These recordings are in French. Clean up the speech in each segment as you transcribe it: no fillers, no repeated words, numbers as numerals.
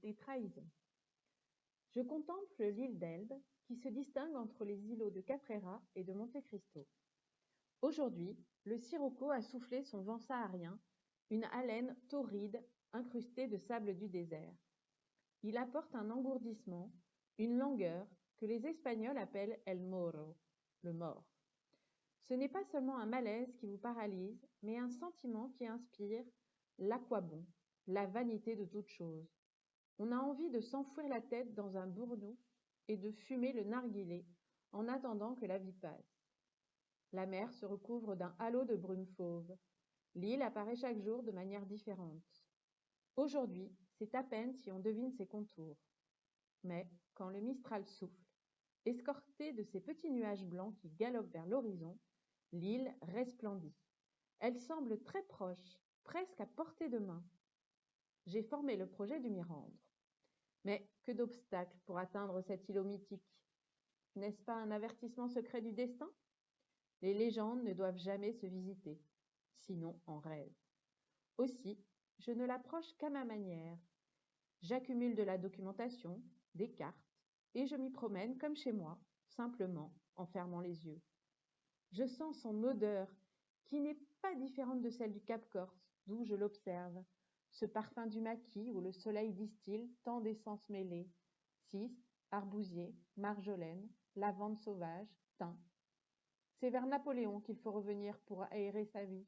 les trahisons. Je contemple l'île d'Elbe, qui se distingue entre les îlots de Caprera et de Monte Cristo. Aujourd'hui, le sirocco a soufflé son vent saharien, une haleine torride incrustée de sable du désert. Il apporte un engourdissement, une langueur que les Espagnols appellent el moro, le mort. Ce n'est pas seulement un malaise qui vous paralyse, mais un sentiment qui inspire l'aquabon, la vanité de toute chose. On a envie de s'enfouir la tête dans un bournouf et de fumer le narguilé en attendant que la vie passe. La mer se recouvre d'un halo de brume fauve. L'île apparaît chaque jour de manière différente. Aujourd'hui, c'est à peine si on devine ses contours. Mais quand le Mistral souffle, escorté de ces petits nuages blancs qui galopent vers l'horizon, l'île resplendit. Elle semble très proche, presque à portée de main. J'ai formé le projet de m'y rendre. Mais que d'obstacles pour atteindre cet îlot mythique. N'est-ce pas un avertissement secret du destin? Les légendes ne doivent jamais se visiter, sinon en rêve. Aussi, je ne l'approche qu'à ma manière. J'accumule de la documentation, des cartes, et je m'y promène comme chez moi, simplement en fermant les yeux. Je sens son odeur, qui n'est pas différente de celle du Cap Corse, d'où je l'observe. Ce parfum du maquis où le soleil distille tant d'essences mêlées, cis, arbousier, marjolaine, lavande sauvage, thym. C'est vers Napoléon qu'il faut revenir pour aérer sa vie.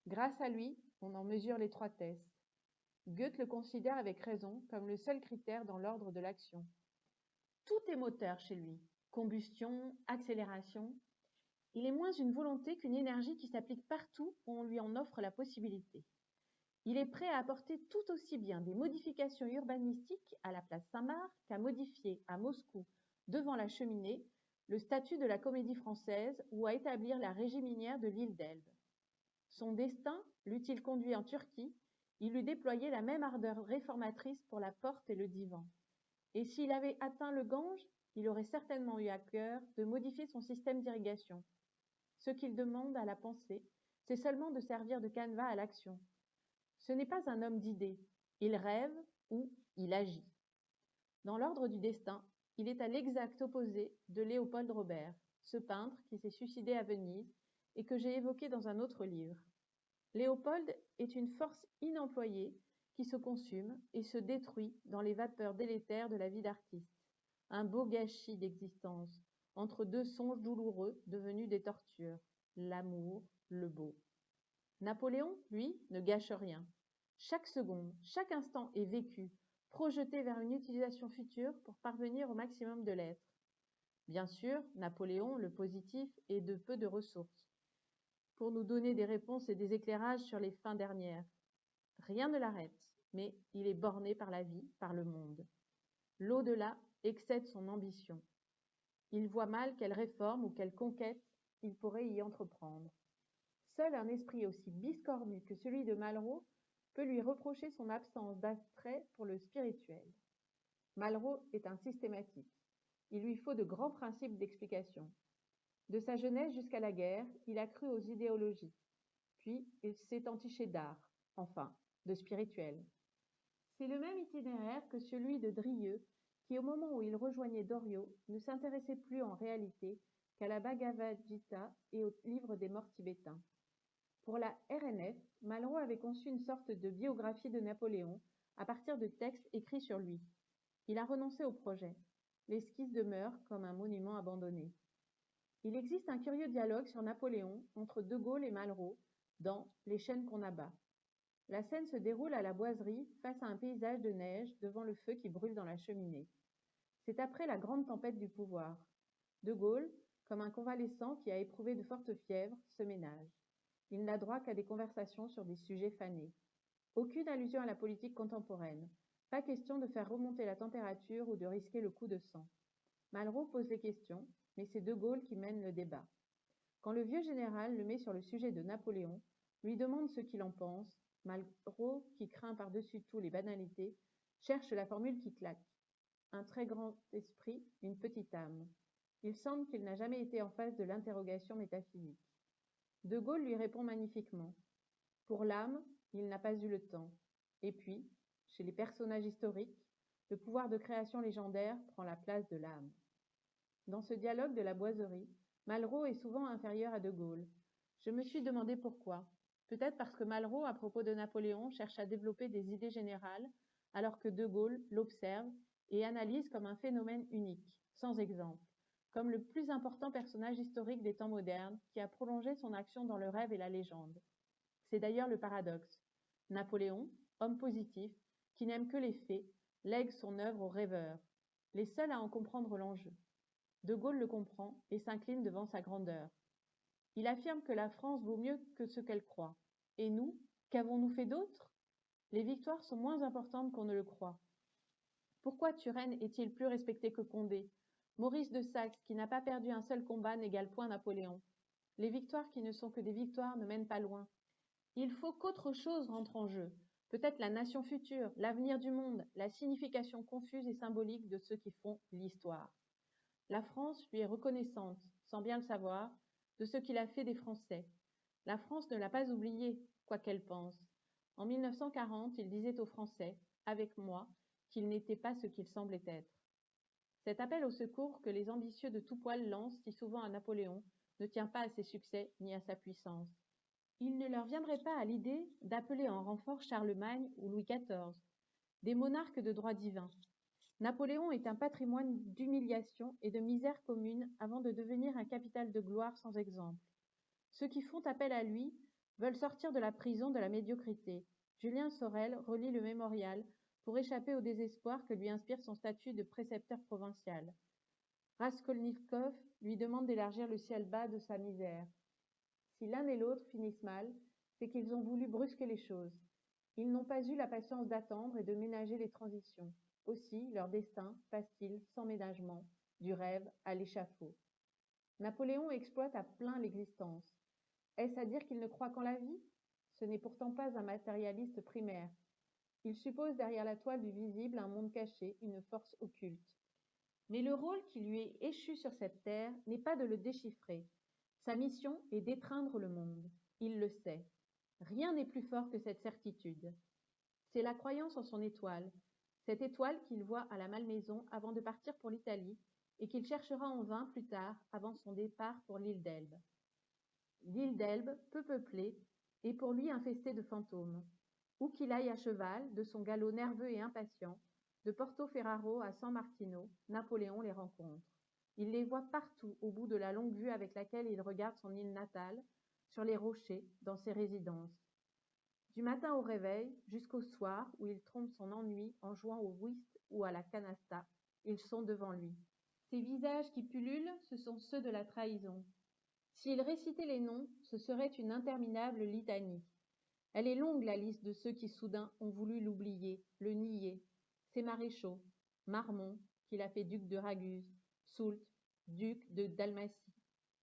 Grâce à lui, on en mesure l'étroitesse. Goethe le considère avec raison comme le seul critère dans l'ordre de l'action. Tout est moteur chez lui, combustion, accélération. Il est moins une volonté qu'une énergie qui s'applique partout où on lui en offre la possibilité. Il est prêt à apporter tout aussi bien des modifications urbanistiques à la place Saint-Marc qu'à modifier à Moscou, devant la cheminée, le statut de la Comédie Française ou à établir la régie minière de l'île d'Elbe. Son destin l'eût-il conduit en Turquie, il eût déployé la même ardeur réformatrice pour la porte et le divan. Et s'il avait atteint le Gange, il aurait certainement eu à cœur de modifier son système d'irrigation. Ce qu'il demande à la pensée, c'est seulement de servir de canevas à l'action. Ce n'est pas un homme d'idées, il rêve ou il agit. Dans l'ordre du destin, il est à l'exact opposé de Léopold Robert, ce peintre qui s'est suicidé à Venise et que j'ai évoqué dans un autre livre. Léopold est une force inemployée qui se consume et se détruit dans les vapeurs délétères de la vie d'artiste. Un beau gâchis d'existence, entre deux songes douloureux devenus des tortures, l'amour, le beau. Napoléon, lui, ne gâche rien. Chaque seconde, chaque instant est vécu, projeté vers une utilisation future pour parvenir au maximum de l'être. Bien sûr, Napoléon, le positif, est de peu de ressources pour nous donner des réponses et des éclairages sur les fins dernières. Rien ne l'arrête, mais il est borné par la vie, par le monde. L'au-delà excède son ambition. Il voit mal quelle réforme ou quelle conquête il pourrait y entreprendre. Seul un esprit aussi biscornu que celui de Malraux peut lui reprocher son absence d'attrait pour le spirituel. Malraux est un systématique. Il lui faut de grands principes d'explication. De sa jeunesse jusqu'à la guerre, il a cru aux idéologies. Puis, il s'est entiché d'art, enfin, de spirituel. C'est le même itinéraire que celui de Drieux, qui au moment où il rejoignait Doriot, ne s'intéressait plus en réalité qu'à la Bhagavad Gita et au livre des morts tibétains. Pour la RNF, Malraux avait conçu une sorte de biographie de Napoléon à partir de textes écrits sur lui. Il a renoncé au projet. L'esquisse demeure comme un monument abandonné. Il existe un curieux dialogue sur Napoléon entre De Gaulle et Malraux dans Les chaînes qu'on abat. La scène se déroule à la boiserie face à un paysage de neige devant le feu qui brûle dans la cheminée. C'est après la grande tempête du pouvoir. De Gaulle, comme un convalescent qui a éprouvé de fortes fièvres, se ménage. Il n'a droit qu'à des conversations sur des sujets fanés. Aucune allusion à la politique contemporaine. Pas question de faire remonter la température ou de risquer le coup de sang. Malraux pose les questions, mais c'est De Gaulle qui mène le débat. Quand le vieux général le met sur le sujet de Napoléon, lui demande ce qu'il en pense, Malraux, qui craint par-dessus tout les banalités, cherche la formule qui claque. Un très grand esprit, une petite âme. Il semble qu'il n'a jamais été en face de l'interrogation métaphysique. De Gaulle lui répond magnifiquement. Pour l'âme, il n'a pas eu le temps. Et puis, chez les personnages historiques, le pouvoir de création légendaire prend la place de l'âme. Dans ce dialogue de la boiserie, Malraux est souvent inférieur à De Gaulle. Je me suis demandé pourquoi. Peut-être parce que Malraux, à propos de Napoléon, cherche à développer des idées générales, alors que De Gaulle l'observe et analyse comme un phénomène unique, sans exemple, comme le plus important personnage historique des temps modernes qui a prolongé son action dans le rêve et la légende. C'est d'ailleurs le paradoxe. Napoléon, homme positif, qui n'aime que les faits, lègue son œuvre aux rêveurs, les seuls à en comprendre l'enjeu. De Gaulle le comprend et s'incline devant sa grandeur. Il affirme que la France vaut mieux que ce qu'elle croit. Et nous, qu'avons-nous fait d'autre? Les victoires sont moins importantes qu'on ne le croit. Pourquoi Turenne est-il plus respecté que Condé? Maurice de Saxe, qui n'a pas perdu un seul combat, n'égale point Napoléon. Les victoires qui ne sont que des victoires ne mènent pas loin. Il faut qu'autre chose rentre en jeu. Peut-être la nation future, l'avenir du monde, la signification confuse et symbolique de ceux qui font l'histoire. La France lui est reconnaissante, sans bien le savoir, de ce qu'il a fait des Français. La France ne l'a pas oublié, quoi qu'elle pense. En 1940, il disait aux Français, avec moi, qu'ils n'étaient pas ce qu'ils semblaient être. Cet appel au secours que les ambitieux de tout poil lancent si souvent à Napoléon ne tient pas à ses succès ni à sa puissance. Il ne leur viendrait pas à l'idée d'appeler en renfort Charlemagne ou Louis XIV, des monarques de droit divin. Napoléon est un patrimoine d'humiliation et de misère commune avant de devenir un capital de gloire sans exemple. Ceux qui font appel à lui veulent sortir de la prison de la médiocrité. Julien Sorel relit le mémorial pour échapper au désespoir que lui inspire son statut de précepteur provincial. Raskolnikov lui demande d'élargir le ciel bas de sa misère. Si l'un et l'autre finissent mal, c'est qu'ils ont voulu brusquer les choses. Ils n'ont pas eu la patience d'attendre et de ménager les transitions. Aussi, leur destin passe-t-il, sans ménagement, du rêve à l'échafaud. Napoléon exploite à plein l'existence. Est-ce à dire qu'il ne croit qu'en la vie? Ce n'est pourtant pas un matérialiste primaire. Il suppose derrière la toile du visible un monde caché, une force occulte. Mais le rôle qui lui est échu sur cette terre n'est pas de le déchiffrer. Sa mission est d'étreindre le monde. Il le sait. Rien n'est plus fort que cette certitude. C'est la croyance en son étoile, cette étoile qu'il voit à la Malmaison avant de partir pour l'Italie et qu'il cherchera en vain plus tard avant son départ pour l'île d'Elbe. L'île d'Elbe, peu peuplée, est pour lui infestée de fantômes. Où qu'il aille à cheval, de son galop nerveux et impatient, de Porto-Ferrajo à San Martino, Napoléon les rencontre. Il les voit partout au bout de la longue vue avec laquelle il regarde son île natale, sur les rochers, dans ses résidences. Du matin au réveil, jusqu'au soir où il trompe son ennui en jouant au whist ou à la canasta, ils sont devant lui. Ces visages qui pullulent, ce sont ceux de la trahison. S'il récitait les noms, ce serait une interminable litanie. Elle est longue, la liste de ceux qui soudain ont voulu l'oublier, le nier. Ses maréchaux, Marmont, qui l'a fait duc de Raguse, Soult, duc de Dalmatie,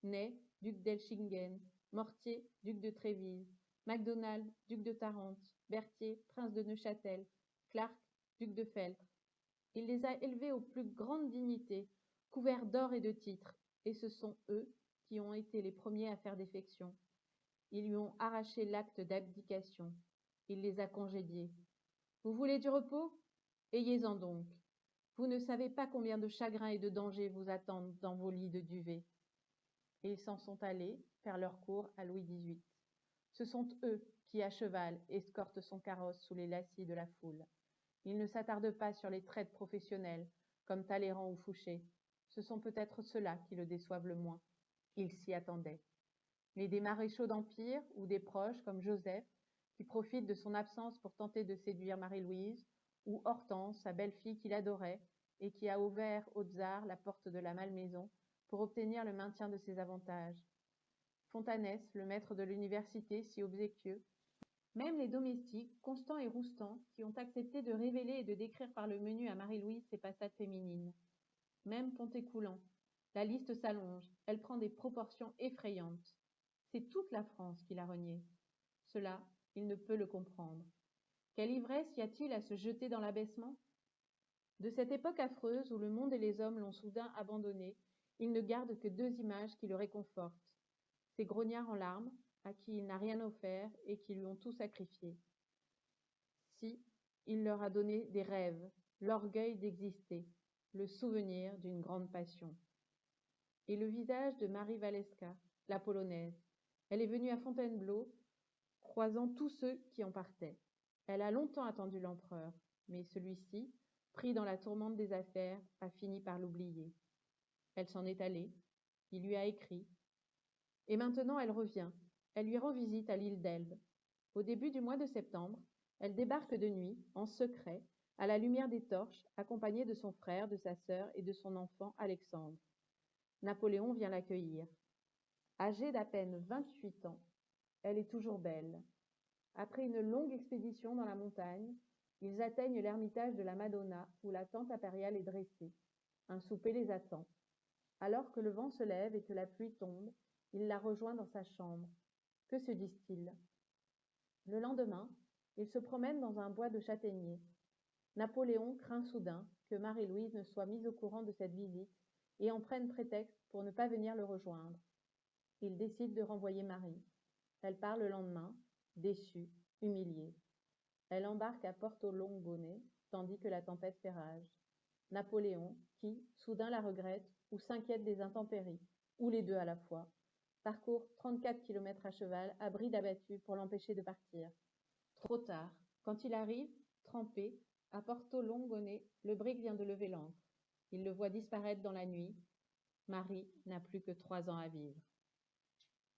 Ney, duc d'Elchingen, Mortier, duc de Trévise, Macdonald, duc de Tarente, Berthier, prince de Neuchâtel, Clark, duc de Feltre. Il les a élevés aux plus grandes dignités, couverts d'or et de titres, et ce sont eux qui ont été les premiers à faire défection. Ils lui ont arraché l'acte d'abdication. Il les a congédiés. Vous voulez du repos? Ayez-en donc. Vous ne savez pas combien de chagrins et de dangers vous attendent dans vos lits de duvet. Et ils s'en sont allés faire leur cour à Louis XVIII. Ce sont eux qui, à cheval, escortent son carrosse sous les lacis de la foule. Ils ne s'attardent pas sur les traites professionnelles, comme Talleyrand ou Fouché. Ce sont peut-être ceux-là qui le déçoivent le moins. Il s'y attendait. Mais des maréchaux d'Empire ou des proches comme Joseph, qui profitent de son absence pour tenter de séduire Marie-Louise, ou Hortense, sa belle-fille qu'il adorait et qui a ouvert au tsar la porte de la Malmaison pour obtenir le maintien de ses avantages. Fontanès, le maître de l'université, si obséquieux. Même les domestiques, Constant et Roustan, qui ont accepté de révéler et de décrire par le menu à Marie-Louise ses passades féminines. Même Pontécoulant. La liste s'allonge, elle prend des proportions effrayantes. C'est toute la France qui l'a renié. Cela, il ne peut le comprendre. Quelle ivresse y a-t-il à se jeter dans l'abaissement? De cette époque affreuse où le monde et les hommes l'ont soudain abandonné, il ne garde que deux images qui le réconfortent. Ces grognards en larmes, à qui il n'a rien offert et qui lui ont tout sacrifié. Si, il leur a donné des rêves, l'orgueil d'exister, le souvenir d'une grande passion. Et le visage de Marie Walewska, la polonaise. Elle est venue à Fontainebleau, croisant tous ceux qui en partaient. Elle a longtemps attendu l'empereur, mais celui-ci, pris dans la tourmente des affaires, a fini par l'oublier. Elle s'en est allée, il lui a écrit, et maintenant elle revient. Elle lui rend visite à l'île d'Elbe. Au début du mois de septembre, elle débarque de nuit, en secret, à la lumière des torches, accompagnée de son frère, de sa sœur et de son enfant Alexandre. Napoléon vient l'accueillir. Âgée d'à peine 28 ans, elle est toujours belle. Après une longue expédition dans la montagne, ils atteignent l'ermitage de la Madonna où la tente impériale est dressée. Un souper les attend. Alors que le vent se lève et que la pluie tombe, il la rejoint dans sa chambre. Que se disent-ils? Le lendemain, ils se promènent dans un bois de châtaigniers. Napoléon craint soudain que Marie-Louise ne soit mise au courant de cette visite et en prenne prétexte pour ne pas venir le rejoindre. Il décide de renvoyer Marie. Elle part le lendemain, déçue, humiliée. Elle embarque à Porto Longone, tandis que la tempête fait rage. Napoléon, qui, soudain la regrette ou s'inquiète des intempéries, ou les deux à la fois, parcourt 34 kilomètres à cheval à bride abattue pour l'empêcher de partir. Trop tard. Quand il arrive, trempé, à Porto Longone, le brick vient de lever l'ancre. Il le voit disparaître dans la nuit. Marie n'a plus que 3 ans à vivre.